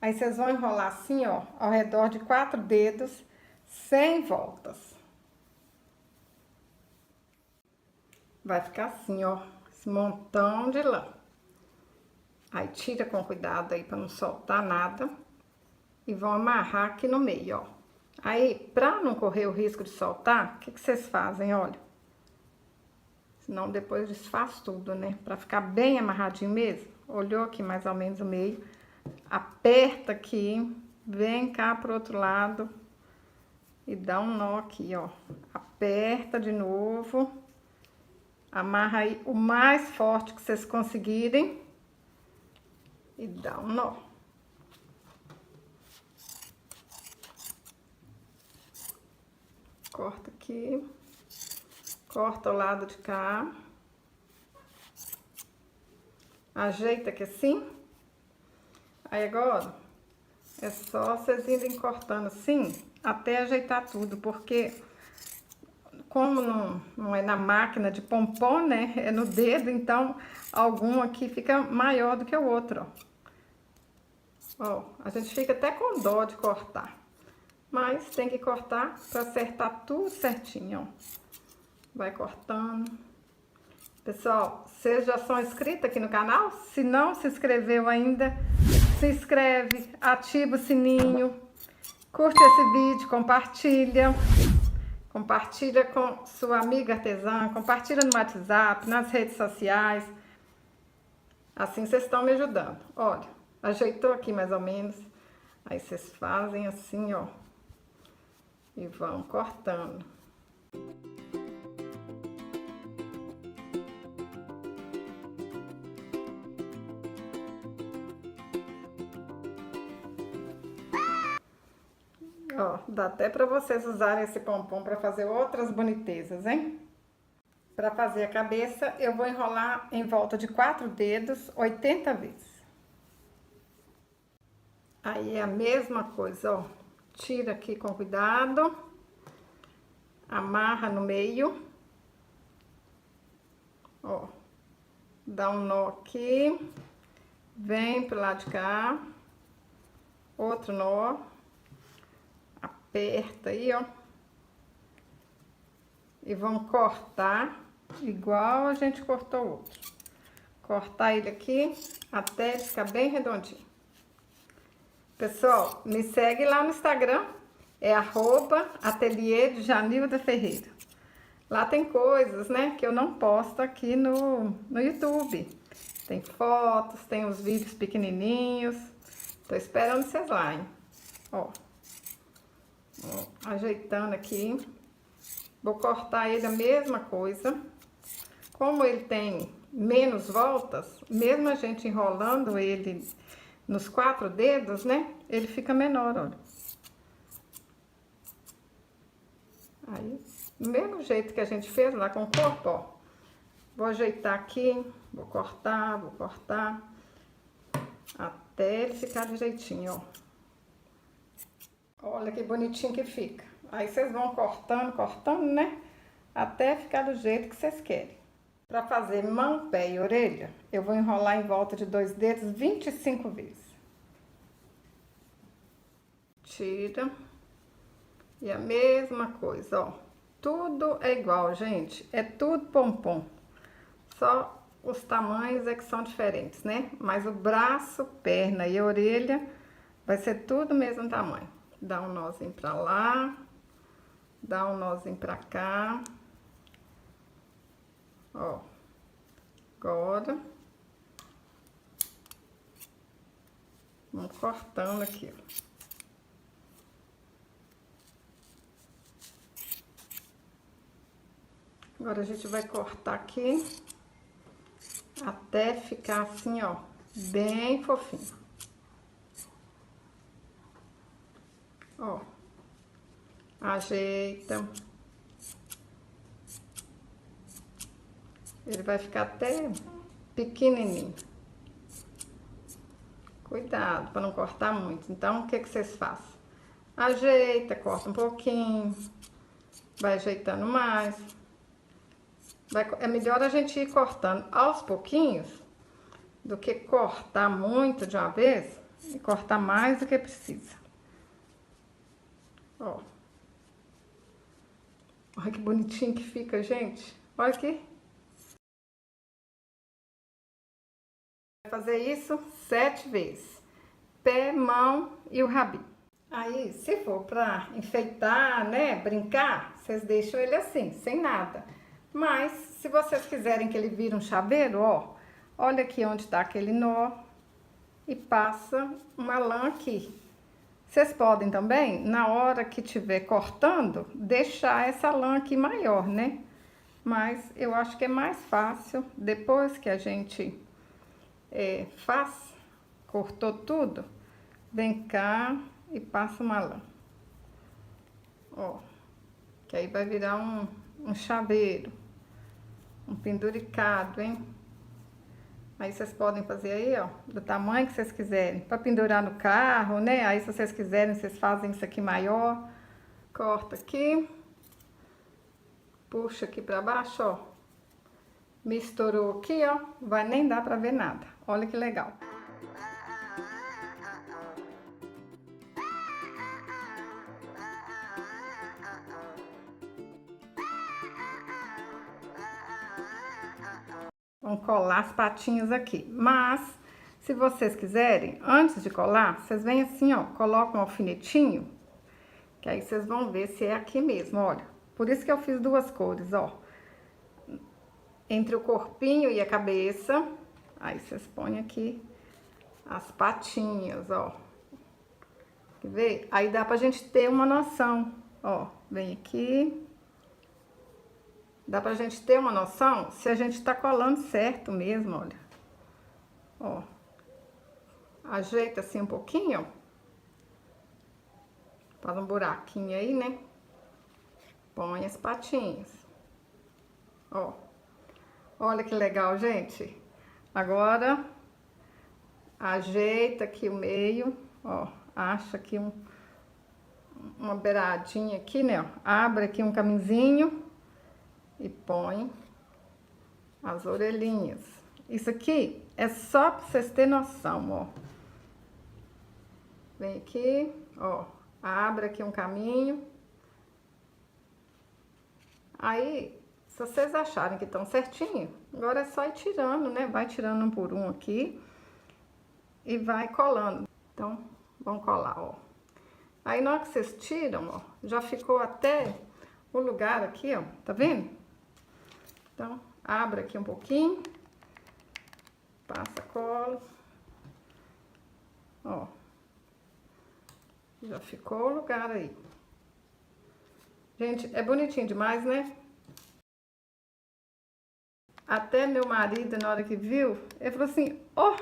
Aí vocês vão enrolar assim, ó, ao redor de 4 dedos, sem voltas. Vai ficar assim, ó, esse montão de lã. Aí tira com cuidado aí pra não soltar nada. E vão amarrar aqui no meio, ó. Aí, pra não correr o risco de soltar, o que vocês fazem, olha? Senão depois desfaz tudo, né? Pra ficar bem amarradinho mesmo. Olhou aqui mais ou menos o meio. Aperta aqui, vem cá pro outro lado. E dá um nó aqui, ó. Aperta de novo. Amarra aí o mais forte que vocês conseguirem. E dá um nó. Corta aqui. Corta o lado de cá. Ajeita aqui assim. Aí agora, é só vocês irem cortando assim, até ajeitar tudo, porque como não é na máquina de pompom, né, é no dedo, então algum aqui fica maior do que o outro, ó. Ó, a gente fica até com dó de cortar, mas tem que cortar para acertar tudo certinho, ó. Vai cortando. Pessoal, vocês já são inscritos aqui no canal? Se não se inscreveu ainda, se inscreve, ativa o sininho, curte esse vídeo, compartilha. Compartilha com sua amiga artesã, compartilha no WhatsApp, nas redes sociais. Assim vocês estão me ajudando. Olha, ajeitou aqui mais ou menos. Aí vocês fazem assim, ó. E vão cortando. Ó, dá até pra vocês usarem esse pompom pra fazer outras bonitezas, hein? Pra fazer a cabeça, eu vou enrolar em volta de 4 dedos, 80 vezes. Aí é a mesma coisa, ó. Tira aqui com cuidado. Amarra no meio. Ó. Dá um nó aqui. Vem pro lado de cá. Outro nó. Aperta aí, ó. E vamos cortar igual a gente cortou o outro. Cortar ele aqui até ele ficar bem redondinho. Pessoal, me segue lá no Instagram, é @ateliê_de_janilda_ferreira. Lá tem coisas, né, que eu não posto aqui no YouTube. Tem fotos, tem os vídeos pequenininhos. Tô esperando vocês lá, hein. Ó. Ajeitando aqui. Vou cortar ele a mesma coisa. Como ele tem menos voltas, mesmo a gente enrolando ele nos 4 dedos, né? Ele fica menor, olha. Aí, do mesmo jeito que a gente fez lá com o corpo, ó. Vou ajeitar aqui, vou cortar, até ele ficar do jeitinho, ó. Olha que bonitinho que fica. Aí vocês vão cortando, né? Até ficar do jeito que vocês querem. Para fazer mão, pé e orelha, eu vou enrolar em volta de 2 dedos 25 vezes. Tira. E a mesma coisa, ó. Tudo é igual, gente. É tudo pompom. Só os tamanhos é que são diferentes, né? Mas o braço, perna e a orelha vai ser tudo o mesmo tamanho. Dá um nozinho pra lá. Dá um nozinho pra cá. Ó. Agora. Vamos cortando aqui, ó. Agora a gente vai cortar aqui. Até ficar assim, ó. Bem fofinho. Ó. Ajeita. Ele vai ficar até pequenininho. Cuidado para não cortar muito. Então, o que vocês fazem? Ajeita, corta um pouquinho. Vai ajeitando mais. É melhor a gente ir cortando aos pouquinhos do que cortar muito de uma vez e cortar mais do que precisa. Ó. Olha que bonitinho que fica, gente. Olha aqui. Vai fazer isso 7 vezes. Pé, mão e o rabinho. Aí, se for pra enfeitar, né, brincar, vocês deixam ele assim, sem nada. Mas, se vocês quiserem que ele vire um chaveiro, ó, olha aqui onde tá aquele nó e passa uma lã aqui. Vocês podem também, na hora que estiver cortando, deixar essa lã aqui maior, né? Mas eu acho que é mais fácil, depois que a gente cortou tudo, vem cá e passa uma lã. Ó, que aí vai virar um chaveiro, um penduricado, hein? Aí vocês podem fazer aí, ó, do tamanho que vocês quiserem, para pendurar no carro, né? Aí se vocês quiserem, vocês fazem isso aqui maior, corta aqui, puxa aqui para baixo, ó, misturou aqui, ó, vai nem dar para ver nada. Olha que legal. Vamos colar as patinhas aqui, mas se vocês quiserem, antes de colar, vocês vêm assim, ó, colocam um alfinetinho, que aí vocês vão ver se é aqui mesmo, olha. Por isso que eu fiz duas cores, ó. Entre o corpinho e a cabeça, aí vocês põem aqui as patinhas, ó. Quer ver? Aí dá pra gente ter uma noção, ó. Vem aqui. Dá pra gente ter uma noção se a gente tá colando certo mesmo, olha. Ó. Ajeita assim um pouquinho, ó. Faz um buraquinho aí, né? Põe as patinhas. Ó. Olha que legal, gente. Agora, ajeita aqui o meio, ó. Acha aqui uma beiradinha aqui, né? Ó. Abre aqui um caminhozinho e põe as orelhinhas. Isso aqui é só pra vocês terem noção, ó. Vem aqui, ó. Abre aqui um caminho. Aí, se vocês acharem que estão certinho, agora é só ir tirando, né? Vai tirando um por um aqui e vai colando. Então, vamos colar, ó. Aí, na hora que vocês tiram, ó, já ficou até o lugar aqui, ó. Tá vendo? Então, abre aqui um pouquinho. Passa cola. Ó. Já ficou o lugar aí. Gente, é bonitinho demais, né? Até meu marido, na hora que viu, ele falou assim, ó,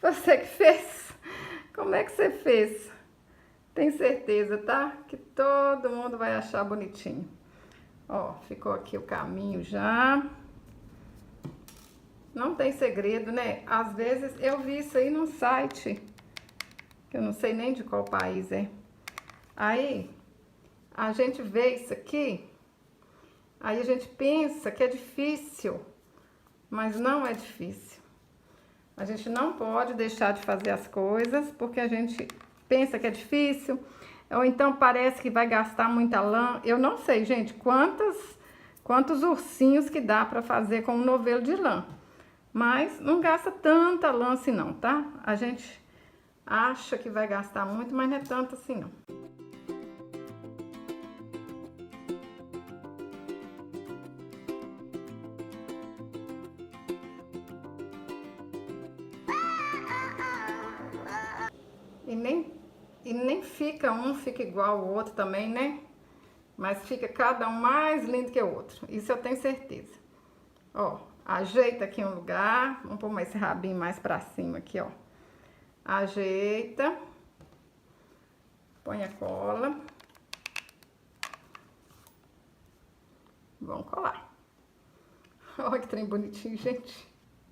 você que fez? Como é que você fez? Tem certeza, tá? Que todo mundo vai achar bonitinho. Ó, ficou aqui o caminho já. Não tem segredo, né? Às vezes eu vi isso aí num site, que eu não sei nem de qual país é. Aí, a gente vê isso aqui, aí a gente pensa que é difícil, mas não é difícil. A gente não pode deixar de fazer as coisas, porque a gente pensa que é difícil, ou então parece que vai gastar muita lã. Eu não sei, gente, quantos ursinhos que dá pra fazer com um novelo de lã. Mas não gasta tanta lã assim não, tá? A gente acha que vai gastar muito, mas não é tanto assim não. E nem fica fica igual ao outro também, né? Mas fica cada um mais lindo que o outro. Isso eu tenho certeza. Ó, ajeita aqui um lugar. Vamos pôr esse rabinho mais pra cima aqui, ó. Ajeita. Põe a cola. Vamos colar. Olha que trem bonitinho, gente.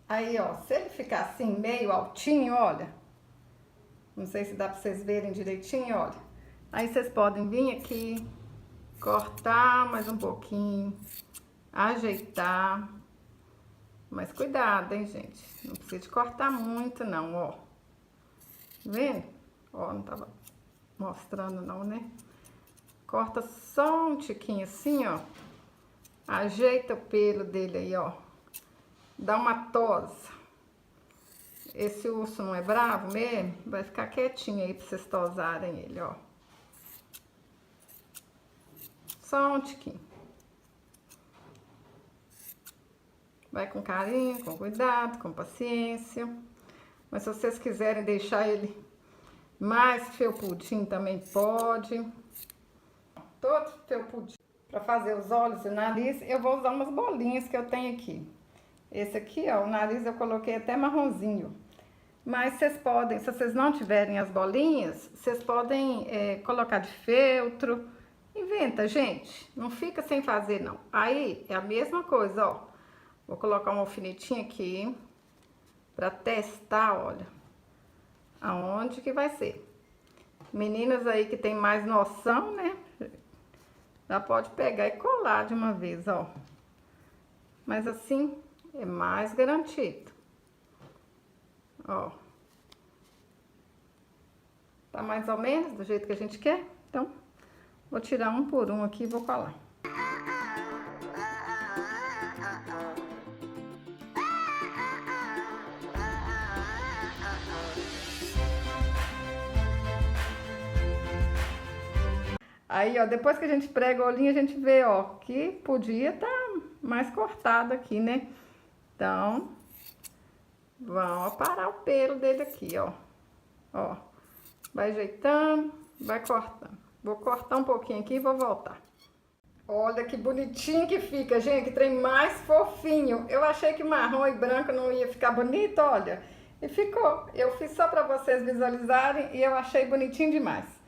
Aí, ó, se ele ficar assim, meio altinho, olha. Não sei se dá pra vocês verem direitinho, olha. Aí vocês podem vir aqui, cortar mais um pouquinho, ajeitar. Mas cuidado, hein, gente. Não precisa de cortar muito, não, ó. Vendo? Ó, não tava mostrando não, né? Corta só um tiquinho assim, ó. Ajeita o pelo dele aí, ó. Dá uma tosa. Esse urso não é bravo mesmo? Vai ficar quietinho aí pra vocês tosarem ele, ó. Só um tiquinho. Vai com carinho, com cuidado, com paciência. Mas se vocês quiserem deixar ele mais felpudinho também pode. Todo felpudinho. Para fazer os olhos e o nariz, eu vou usar umas bolinhas que eu tenho aqui. Esse aqui, ó, o nariz eu coloquei até marronzinho. Mas vocês podem, se vocês não tiverem as bolinhas, vocês podem colocar de feltro. Inventa, gente. Não fica sem fazer, não. Aí, é a mesma coisa, ó. Vou colocar um alfinetinho aqui. Pra testar, olha. Aonde que vai ser. Meninas aí que tem mais noção, né? Já pode pegar e colar de uma vez, ó. Mas assim, é mais garantido. Ó. Tá mais ou menos do jeito que a gente quer? Então, vou tirar um por um aqui e vou colar. Aí, ó, depois que a gente prega o olhinho, a gente vê, ó, que podia tá mais cortado aqui, né? Então, vamos aparar o pelo dele aqui, ó. Ó, vai ajeitando, vai cortando. Vou cortar um pouquinho aqui e vou voltar. Olha que bonitinho que fica, gente, que trem mais fofinho. Eu achei que marrom e branco não ia ficar bonito, olha. E ficou. Eu fiz só pra vocês visualizarem e eu achei bonitinho demais.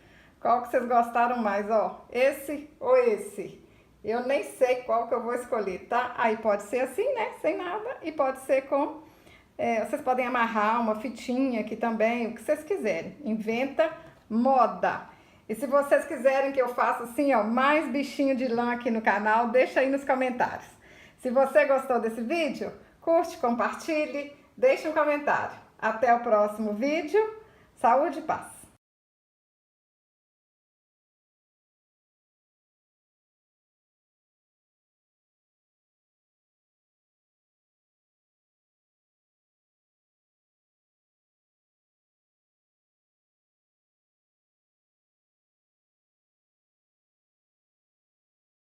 Qual que vocês gostaram mais, ó? Esse ou esse? Eu nem sei qual que eu vou escolher, tá? Aí pode ser assim, né? Sem nada. E pode ser com... vocês podem amarrar uma fitinha aqui também, o que vocês quiserem. Inventa moda. E se vocês quiserem que eu faça assim, ó, mais bichinho de lã aqui no canal, deixa aí nos comentários. Se você gostou desse vídeo, curte, compartilhe, deixe um comentário. Até o próximo vídeo. Saúde e paz!